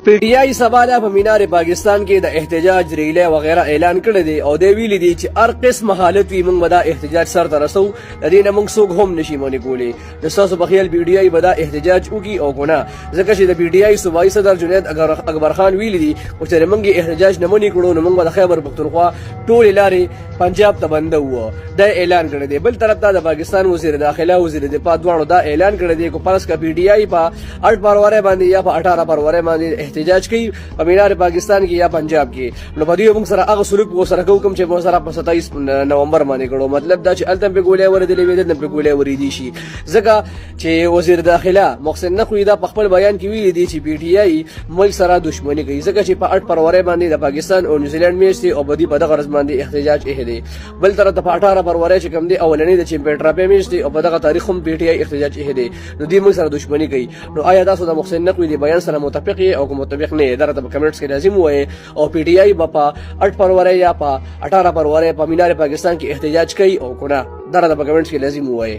پی ټی آی سبا په مینار پاکستان کې د احتجاج ریلی وغیرہ اعلان کړی دی او دی ویلي دي چې هر قسم حالت وي موږ به دا احتجاج سر ته رسو د دې نه موږ څوک هم نشي منع کولی نو ستاسو په خیال پی ټی آی به دا احتجاج وکړي او که نه ځکه چې د پی ټی آی صوبایي صدر جنید اکبر خان ویلي دي چې موږ احتجاج نه منع کړو نو موږ به د خیبر پښتونخوا ټولې لارې پنجاب ته بنده وو دا اعلان کړی دی بل طرف ته د پاکستان وزیر داخله وزیر دفاع دواړو دا اعلان کړی دی چې پرس کا پی ټی آی په 8 فروری باندې یا په 18 فروری باندې احتجاج کوي په مینار پاکستان کې یا پنجاب کې نو په دې موږ سره هغه سلوک وسره کوم چې موږ سره په 27 نومبر باندې کړو مطلب دا چې التم په ګولې ورېدلې وې د په ګولې ورېدي شي ځکه چې وزیر داخله محسن نقوی دا په خپل بیان کې ویلي دي چې پی ټی آی ملک سره دښمنی کوي ځکه چې په 8 فروری باندې د پاکستان او نیوزیلند میچ دی او بدی په دغه ورځ باندې احتجاج دی بل طرف ته په 18 فروری چې کوم دی اولنی د چیمپیون ټرافي میچ دی او په دغه تاریخ هم پی ټی آی احتجاج دی نو دې موږ سره دښمنی کوي نو آیا تاسو د محسن نقوی دی بیان سره متفق او که متفق نه درته په کمنټس کې لازم وایي او پی ټی آی په 8 فروری یا په 18 فروری په مینار پاکستان کې احتجاج کوي او کنه درته په کمنټس کې لازم وایي